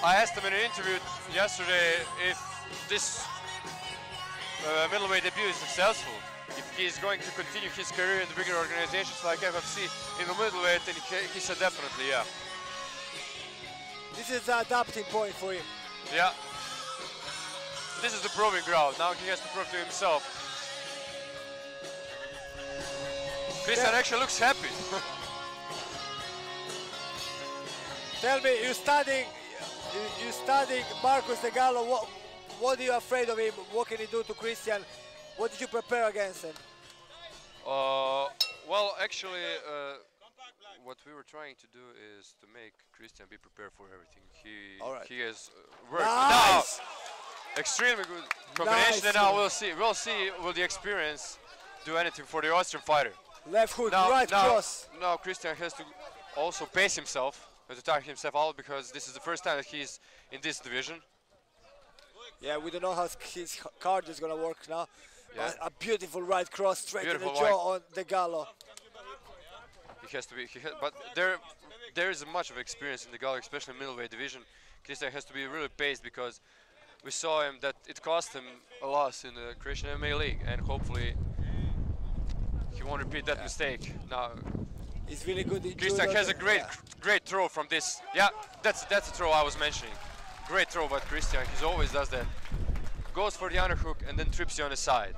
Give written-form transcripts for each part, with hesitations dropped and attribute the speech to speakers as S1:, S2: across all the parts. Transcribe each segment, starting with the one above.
S1: I asked him in an interview yesterday if this middleweight debut is successful, if he's going to continue his career in the bigger organizations like FFC in the middleweight, and he said definitely, yeah.
S2: This is the adapting point for him.
S1: Yeah. This is the proving ground. Now he has to prove to himself. Kristijan actually looks happy.
S2: Tell me, you studying Marcus de Gallo. What are you afraid of him? What can he do to Kristijan? What did you prepare against him?
S1: Well, actually, what we were trying to do is to make Kristijan be prepared for everything. He has worked.
S2: Nice.
S1: Now, extremely good combination.
S2: Nice.
S1: And now we'll see. Will the experience do anything for the Austrian fighter?
S2: Left hook, right cross.
S1: Now Kristijan has to also pace himself, to tire himself out, because this is the first time that he's in this division.
S2: Yeah, we don't know how his card is gonna work now.
S1: Yeah.
S2: A beautiful right cross straight to the jaw on the Gallo.
S1: He has to be, but there is much of experience in the Gallo, especially in middleweight division. Kristijan has to be really paced, because we saw him that it cost him a loss in the Croatian MMA League, and hopefully he won't repeat that mistake. Now
S2: he's really good.
S1: Kristijan has a great throw from this. Yeah, that's the throw I was mentioning. Great throw by Kristijan. He always does that. Goes for the underhook and then trips you on the side.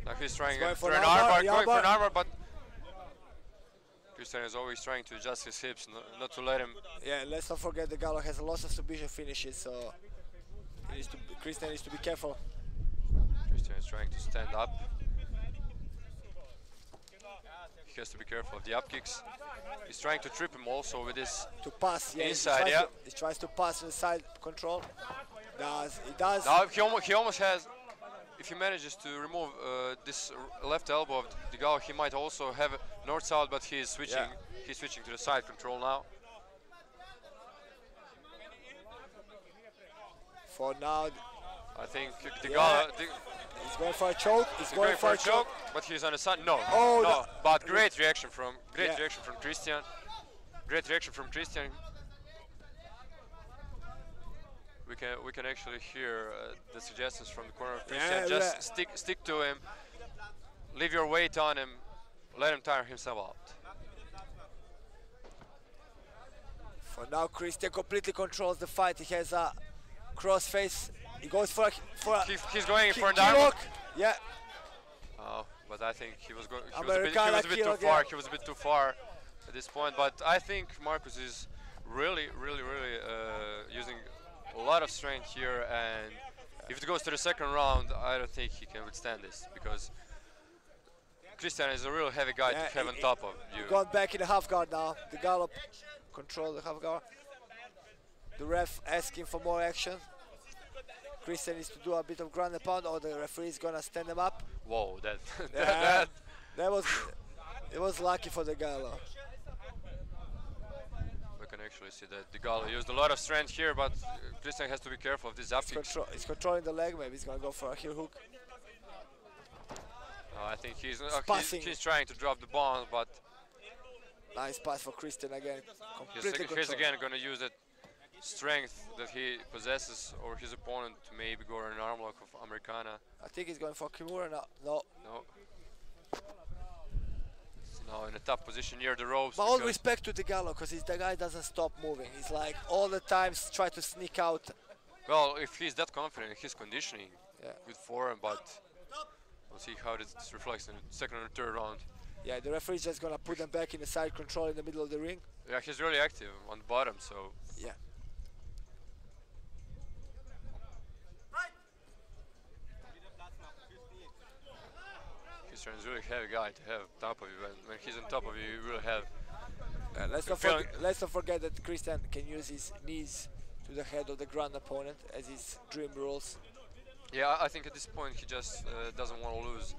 S1: Now he's trying for an armbar, but Kristijan is always trying to adjust his hips, not to let him.
S2: Yeah, let's not forget the Gallo has a lot of submission finishes, so Kristijan needs to be careful.
S1: Kristijan is trying to stand up. He has to be careful of the up kicks. He's trying to trip him also with this inside,
S2: he tries to pass with side control. He does.
S1: Now he almost has, if he manages to remove this left elbow of the Gallo, he might also have north-south, but he is switching. Yeah. He's switching to the side control now.
S2: For now,
S1: I think the Gallo.
S2: He's going for a choke. He's going for a choke,
S1: but he's on the side. No,
S2: oh,
S1: no. But great reaction from Kristijan. Great reaction from Kristijan. We can actually hear the suggestions from the corner of Kristijan. Just stick to him. Leave your weight on him. Let him tire himself out.
S2: For now, Kristijan completely controls the fight. He has a cross face. He goes for a
S1: he's going for an arm.
S2: Yeah.
S1: Oh, but I think he was a bit too far. He was a bit too far at this point. But I think Marcus is really using a lot of strength here. And if it goes to the second round, I don't think he can withstand this, because Kristijan is a real heavy guy to have on top of you.
S2: Gone back in the half guard now. The Gallo control the half guard. The ref asking for more action. Kristijan needs to do a bit of ground and pound, or the referee is gonna stand him up.
S1: Whoa,
S2: it was lucky for the Gallo.
S1: We can actually see that the Gallo used a lot of strength here, but Kristijan has to be careful of this up kicks.
S2: He's controlling the leg. Maybe he's gonna go for a heel hook.
S1: I think he's trying to drop the bomb, but
S2: nice pass for Kristijan again.
S1: He's again gonna use that strength that he possesses over his opponent to maybe go an arm lock of Americana.
S2: I think he's going for Kimura now. No.
S1: It's now in a tough position near the ropes.
S2: But all respect to the Gallo, because the guy doesn't stop moving. He's like all the time try to sneak out.
S1: Well, if he's that confident in his conditioning, good for him, but we'll see how this reflects in the second and third round.
S2: Yeah, the referee's just gonna put them back in the side control in the middle of the ring.
S1: Yeah, he's really active on the bottom, so.
S2: Yeah.
S1: Kristijan is a really heavy guy to have top of you. When he's on top of you, you really have.
S2: Let's not forget that Kristijan can use his knees to the head of the ground opponent as his dream rules.
S1: Yeah, I think at this point he just doesn't want to lose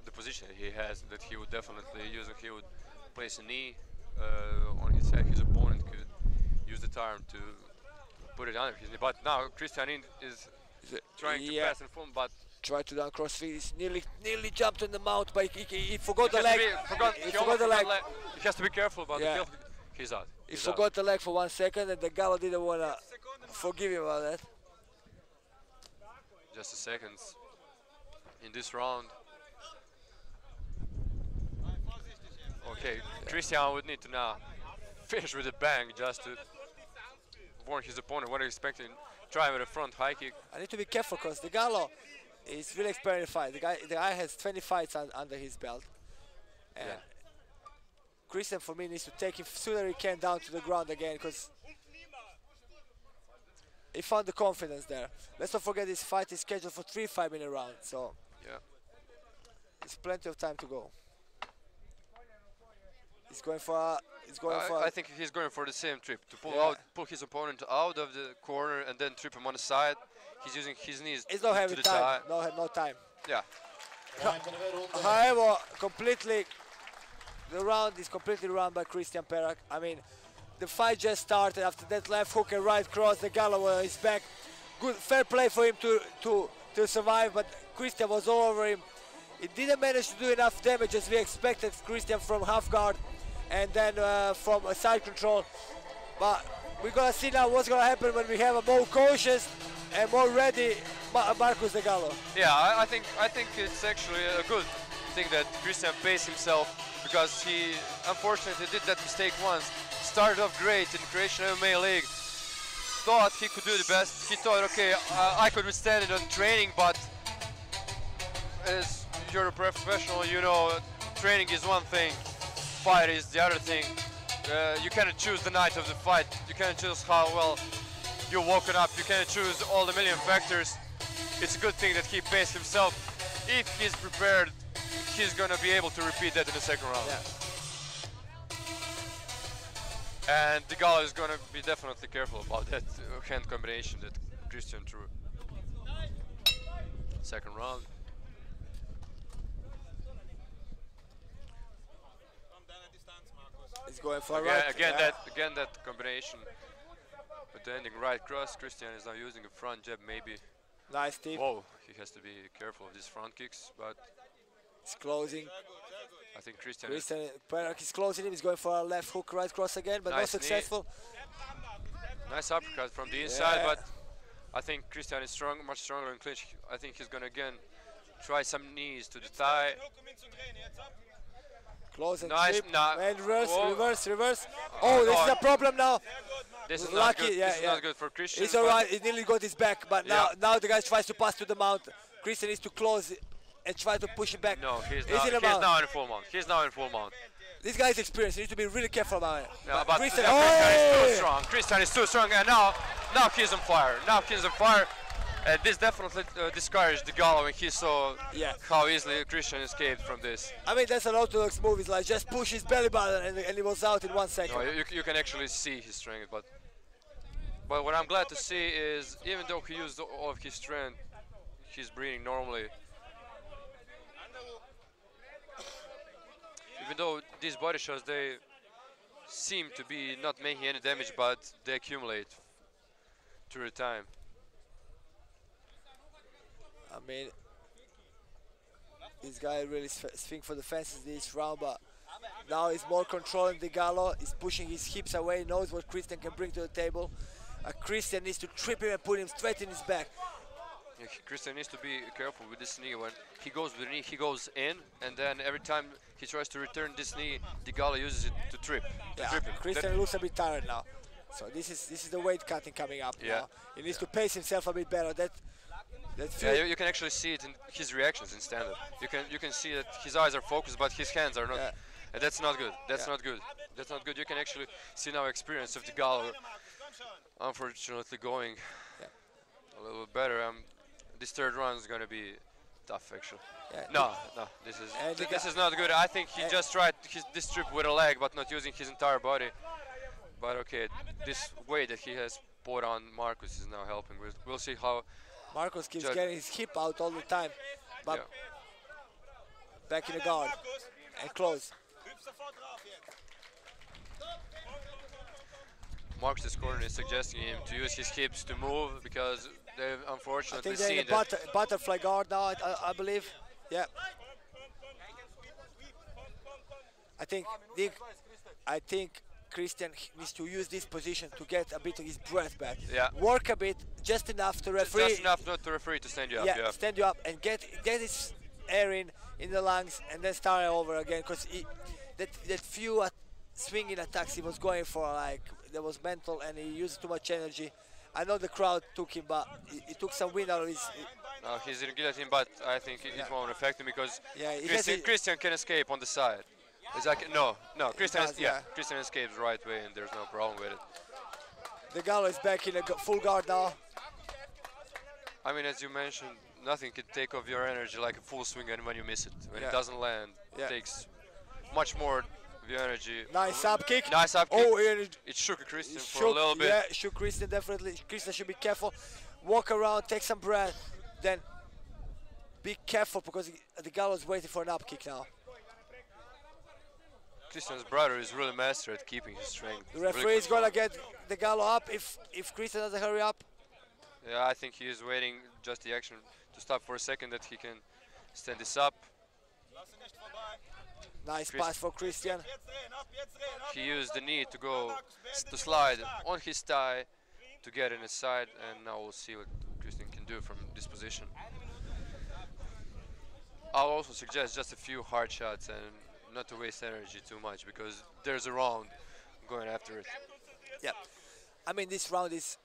S1: the position that he has. That he would definitely use. He would place a knee on his head. His opponent could use the time to put it under his knee. But now Kristijan is trying to pass in front, but.
S2: Tried to down cross feet. He's nearly jumped in the mouth, but he forgot the leg.
S1: He forgot the leg. He has to be careful about the He's out.
S2: He forgot the leg for 1 second, and the Gallo didn't want to forgive him about that.
S1: Just a second in this round. Okay, Kristijan would need to now finish with a bang just to warn his opponent what he's expecting. Try with a front high kick.
S2: I need to be careful because the Gallo is really experienced fight. The guy has 20 fights under his belt. And Kristijan, for me, needs to take him sooner he can down to the ground again because he found the confidence there. Let's not forget this fight is scheduled for 3 5-minute rounds, so there's plenty of time to go. He's going for.
S1: I think he's going for the same trip to pull his opponent out of the corner and then trip him on the side. He's using his knees.
S2: It's not having time. No time.
S1: Yeah.
S2: However, the round is completely run by Kristijan Perak. I mean, the fight just started after that left hook and right cross. The Gallo on his back. Good, fair play for him to survive, but Kristijan was all over him. He didn't manage to do enough damage as we expected Kristijan from half guard and then from a side control. But we're gonna see now what's gonna happen when we have a more cautious and more ready Marcus de Gallo.
S1: Yeah, I think it's actually a good thing that Kristijan paced himself because he unfortunately did that mistake once. Started off great in Croatian MMA League. Thought he could do the best. He thought, okay, I could withstand it on training, but as you're a professional, you know, training is one thing, fight is the other thing. You cannot choose the night of the fight. You cannot choose how well you're woken up. You cannot choose all the million factors. It's a good thing that he paced himself. If he's prepared, he's gonna be able to repeat that in the second round.
S2: Yeah.
S1: And the Gallo is gonna be definitely careful about that hand combination that Kristijan threw. Second round.
S2: He's going for
S1: again that combination. But the ending right cross. Kristijan is now using a front jab, maybe.
S2: Nice tip.
S1: Whoa, he has to be careful of these front kicks, but
S2: he's closing.
S1: I think Kristijan
S2: Perak is closing him. He's going for a left hook, right cross again, but not successful.
S1: Nice uppercut from the inside, but I think Kristijan is much stronger in clinch. I think he's gonna again try some knees to the thigh.
S2: Close and
S1: nice,
S2: trip, and reverse.
S1: Oh,
S2: this is a problem now.
S1: This is
S2: lucky.
S1: Not good. This is not good for Kristijan.
S2: It's alright. He nearly got his back, but now the guy tries to pass to the mount. Kristijan needs to close and try to push him back.
S1: No, he's now in full mount. He's now in full mount.
S2: This guy is experienced. He needs to be really careful about it.
S1: Yeah, but Kristijan is too strong. Kristijan is too strong, and now he's on fire. And this definitely discouraged the Gallo when he saw how easily Kristijan escaped from this.
S2: I mean, that's an orthodox move. It's like just push his belly button and he was out in 1 second.
S1: No, you can actually see his strength, but what I'm glad to see is even though he used all of his strength, he's breathing normally. Even though these body shots, they seem to be not making any damage, but they accumulate through the time.
S2: I mean, this guy really swing for the fences this round, but now he's more controlling the Gallo. He's pushing his hips away, knows what Kristijan can bring to the table. Kristijan needs to trip him and put him straight in his back.
S1: Yeah, Kristijan needs to be careful with this knee. When he goes with the knee, he goes in, and then every time he tries to return this knee, the Gallo uses it to trip.
S2: Kristijan looks a bit tired now. So this is the weight cutting coming up now. He needs to pace himself a bit better.
S1: You can actually see it in his reactions in stand-up. You can see that his eyes are focused, but his hands are not. And that's not good. That's not good. That's not good. You can actually see now experience of the Gallo. Unfortunately, going a little bit better. This third round is going to be tough, actually. No, this is not good. I think he just tried this trip with a leg, but not using his entire body. But okay, this weight that he has put on Marcus is now helping. We'll see how.
S2: Marcus keeps getting his hip out all the time, but back in the guard and close.
S1: Marcus' corner is suggesting him to use his hips to move because they've unfortunately seen
S2: that. I think they're in a butterfly guard now, I believe. Yeah. I think Kristijan needs to use this position to get a bit of his breath back.
S1: Yeah.
S2: Work a bit, just enough to referee.
S1: Just enough not to referee to stand you up.
S2: Yeah, stand you up and get his air in the lungs and then start over again. Because that few swinging attacks he was going for, like, that was mental and he used too much energy. I know the crowd took him, but he took some wind out of his.
S1: No, he's in guillotine, but I think it won't affect him because Kristijan can escape on the side. It's like no, Kristijan escapes the right way and there's no problem with it.
S2: The Gallo is back in a full guard now.
S1: I mean, as you mentioned, nothing can take off your energy like a full swing, and when you miss it, when it doesn't land, it takes much more of your energy.
S2: Nice up kick.
S1: Nice up kick.
S2: Oh,
S1: it shook Kristijan for a little bit.
S2: Yeah, shook Kristijan definitely. Kristijan should be careful. Walk around, take some breath, then be careful because the Gallo is waiting for an up kick now.
S1: Kristijan's brother is really master at keeping his strength.
S2: The referee is gonna get the Gallo up if Kristijan doesn't hurry up.
S1: Yeah, I think he is waiting just the action to stop for a second that he can stand this up.
S2: Nice pass for Kristijan.
S1: He used the knee to slide on his thigh to get in his side, and now we'll see what Kristijan can do from this position. I'll also suggest just a few hard shots and not to waste energy too much because there's a round going after it.
S2: Yeah, I mean this round is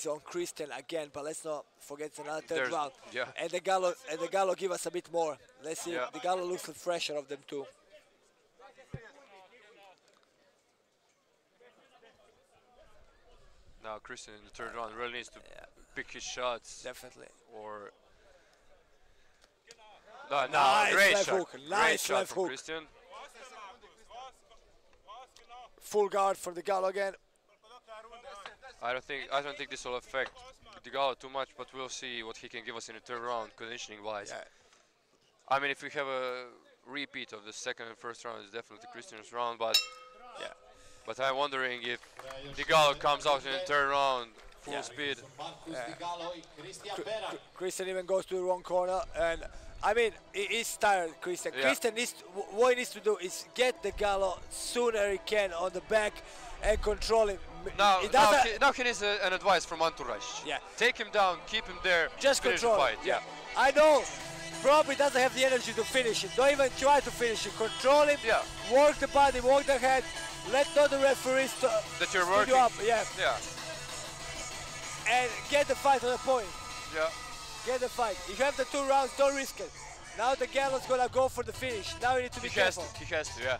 S2: on Kristijan again, but let's not forget another third round.
S1: Yeah.
S2: And the Gallo give us a bit more. Let's see. The Gallo looks the fresher of them too.
S1: Now Kristijan in the third round really needs to pick his shots.
S2: Definitely.
S1: Or
S2: nice
S1: great
S2: left
S1: shot.
S2: hook.
S1: Great
S2: Nice
S1: shot
S2: left
S1: from
S2: hook.
S1: Kristijan.
S2: Full guard for the Gallo again.
S1: I don't think this will affect the Gallo too much, but we'll see what he can give us in the third round, conditioning wise.
S2: Yeah.
S1: I mean, if we have a repeat of the second and first round, it's definitely Kristijan's round, but but I'm wondering if the Gallo comes out in the third round full speed.
S2: Kristijan even goes to the wrong corner, and I mean, he's tired, Kristijan. Kristijan what he needs to do is get the Gallo sooner he can on the back and control him.
S1: Now he needs an advice from Antun.
S2: Yeah.
S1: Take him down, keep him there,
S2: just
S1: finish
S2: control
S1: the fight.
S2: Yeah. I know, probably doesn't have the energy to finish it. Don't even try to finish it. Control him, work the body, work the head, let not the referees
S1: that you're working.
S2: You up. Yeah. And get the fight on the point.
S1: Yeah.
S2: Get the fight. If you have the 2 rounds, don't risk it. Now the Gallo's gonna go for the finish. Now you need to be careful.
S1: He has to, yeah.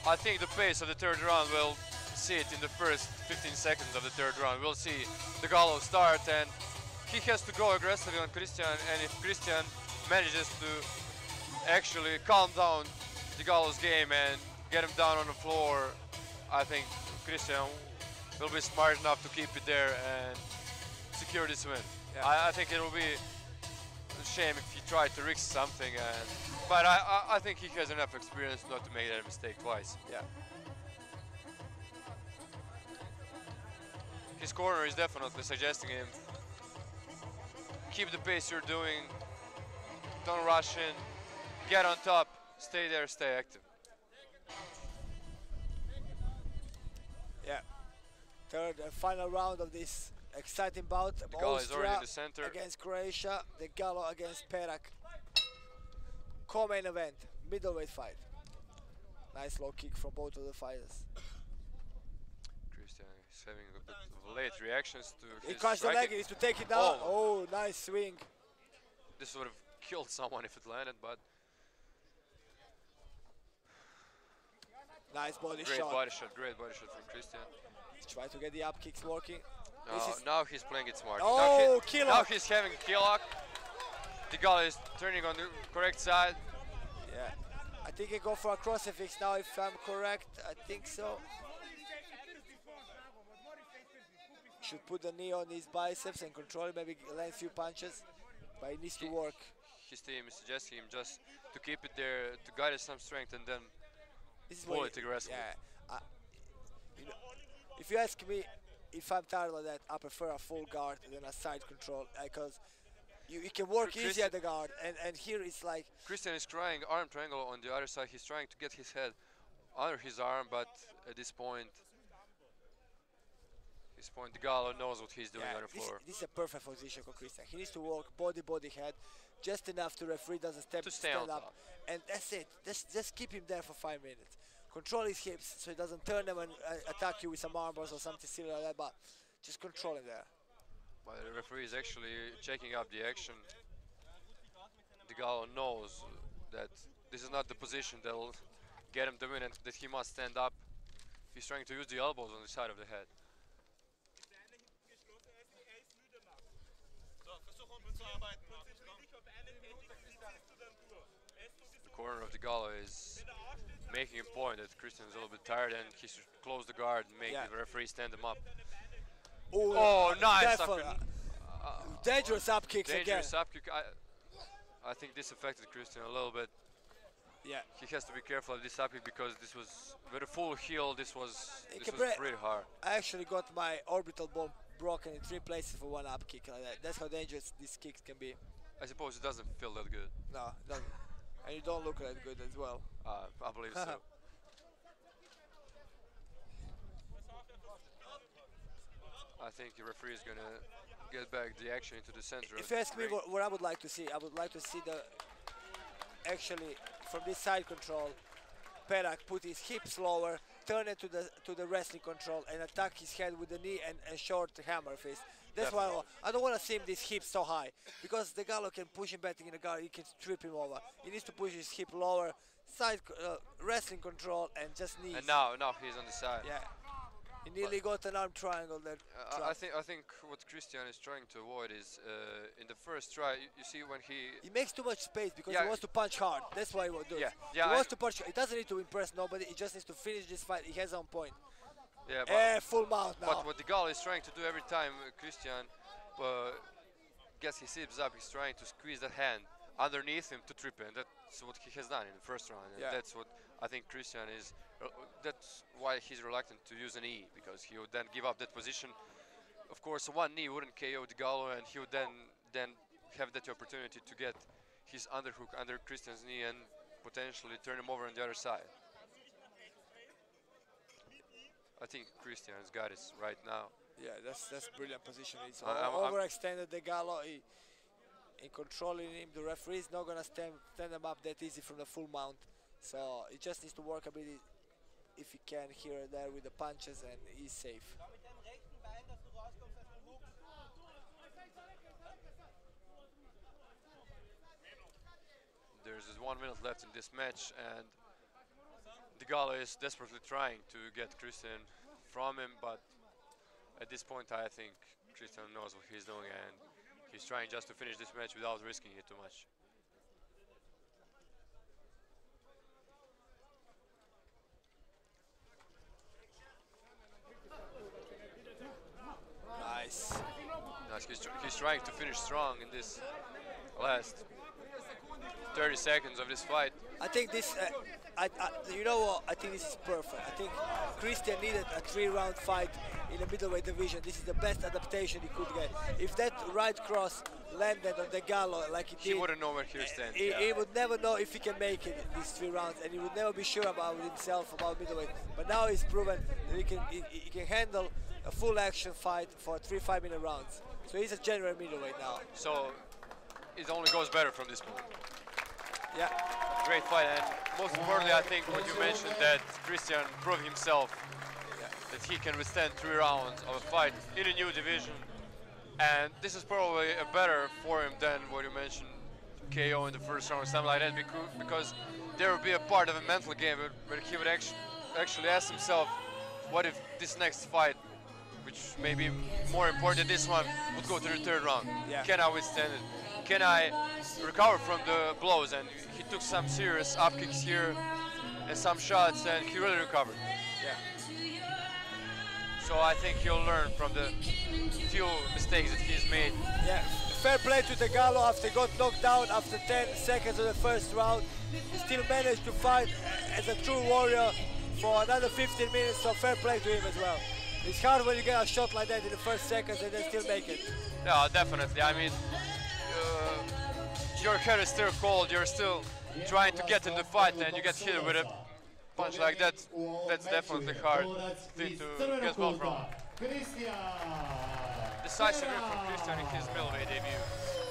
S1: I think the pace of the third round, we'll see it in the first 15 seconds of the third round. We'll see the Gallo start, and he has to go aggressively on Kristijan, and if Kristijan manages to actually calm down the Gallo's game and get him down on the floor, I think Kristijan will be smart enough to keep it there and secure this win. Yeah. I think it will be a shame if he tried to risk something, but I think he has enough experience not to make that mistake twice.
S2: Yeah.
S1: His corner is definitely suggesting him, keep the pace you're doing, don't rush in, get on top, stay there, stay active.
S2: Yeah. Third and final round of this exciting bout.
S1: The Gallo is already in the center.
S2: Against Croatia, the Gallo against Perak. Co-main event, middleweight fight. Nice low kick from both of the fighters.
S1: Kristijan is having a bit of late reactions to his
S2: He crushed the leg, he needs to take it down. Oh, nice swing.
S1: This would have killed someone if it landed, but
S2: nice body
S1: great
S2: shot.
S1: Great body shot from Kristijan.
S2: Try to get the up kicks working.
S1: Now he's playing it smart.
S2: Oh,
S1: now he's having kill lock. The Gallo is turning on the correct side.
S2: Yeah, I think he go for a crucifix now if I'm correct. I think so. Should put the knee on his biceps and control it, maybe land a few punches, but it needs to work.
S1: His team is suggesting him just to keep it there, to guide some strength and then pull it aggressively.
S2: Yeah, you ask me if I'm tired of that, I prefer a full guard than a side control because you can work easy at the guard, and here it's like
S1: Kristijan is trying arm triangle on the other side. He's trying to get his head under his arm, but at this point, Gallo knows what he's doing on the floor.
S2: This is a perfect position for Kristijan. He needs to work body, head, just enough to referee doesn't stand up, and that's it. Just keep him there for 5 minutes. Control his hips so he doesn't turn them and attack you with some arm bars or something similar like that, but just control him there.
S1: But the referee is actually checking up the action. Gallo knows that this is not the position that will get him the win and that he must stand up. He's trying to use the elbows on the side of the head. The corner of the Gallo is making a point that Kristijan is a little bit tired and he should close the guard and make the referee stand him up. Oh, nice!
S2: Dangerous up kicks again.
S1: Dangerous up kick. I think this affected Kristijan a little bit.
S2: Yeah.
S1: He has to be careful of this up kick because this was with a full heel. This was pretty hard.
S2: I actually got my orbital bone broken in 3 places for one up kick like that. That's how dangerous these kicks can be.
S1: I suppose it doesn't feel that good.
S2: No, it doesn't. And you don't look that good as well.
S1: I believe so. I think the referee is going to get back the action into the center.
S2: If you ask me what I would like to see, I would like to see actually from this side control, Perak put his hips lower, turn it to the wrestling control and attack his head with the knee and short hammer fist. That's why I don't want to see him this hip so high because the Gallo can push him back in the guard, he can trip him over. He needs to push his hip lower, side wrestling control and just knees.
S1: And now he's on the side.
S2: Yeah. He nearly got an arm triangle there.
S1: I think what Kristijan is trying to avoid is in the first try. You see when he
S2: makes too much space because he wants to punch hard. That's why he will do it. He wants to punch. He doesn't need to impress nobody. He just needs to finish this fight. He has on point.
S1: Yeah, but
S2: full mount now.
S1: But what the Gallo is trying to do every time Kristijan gets his hips up, he's trying to squeeze that hand underneath him to trip him. That's what he has done in the first round. And that's what I think Kristijan is. That's why he's reluctant to use an knee, because he would then give up that position. Of course, one knee wouldn't KO the Gallo, and he would then have that opportunity to get his underhook under Kristijan's knee and potentially turn him over on the other side. I think Kristijan's got it right now.
S2: Yeah, that's brilliant positioning. He's overextended the Gallo. In controlling him, the referee is not gonna stand him up that easy from the full mount. So he just needs to work a bit if he can here and there with the punches, and he's safe.
S1: There's just 1 minute left in this match, and the Gallo is desperately trying to get Kristijan from him, but at this point I think Kristijan knows what he's doing, and he's trying just to finish this match without risking it too much.
S2: Nice.
S1: He's trying to finish strong in this last 30 seconds of this fight.
S2: I think this, you know what, I think this is perfect. I think Kristijan needed a 3-round fight in the middleweight division. This is the best adaptation he could get. If that right cross landed on the Gallo like he did,
S1: he wouldn't know where he stands.
S2: He would never know if he can make it these 3 rounds, and he would never be sure about himself, about middleweight. But now he's proven that he can handle a full action fight for 3 5-minute rounds. So he's a genuine middleweight now.
S1: So it only goes better from this point.
S2: Yeah.
S1: Great fight, and most importantly, I think what you mentioned, that Kristijan proved himself that he can withstand 3 rounds of a fight in a new division. And this is probably a better for him than what you mentioned, KO in the first round or something like that, because there would be a part of a mental game where he would actually ask himself, what if this next fight, which may be more important than this one, would go to the 3rd round?
S2: Yeah.
S1: Can I withstand it? Can I recover from the blows? And he took some serious up kicks here and some shots, and he really recovered.
S2: Yeah.
S1: So I think he'll learn from the few mistakes that he's made.
S2: Yeah, fair play to the Gallo after he got knocked down after 10 seconds of the first round. He still managed to fight as a true warrior for another 15 minutes, so fair play to him as well. It's hard when you get a shot like that in the first seconds and then still make it.
S1: Yeah, definitely. I mean, your head is still cold, you're still trying to get in the fight, and you get hit with a punch like that. That's definitely hard thing to get well from. Decisive win from Kristijan in his middleweight debut.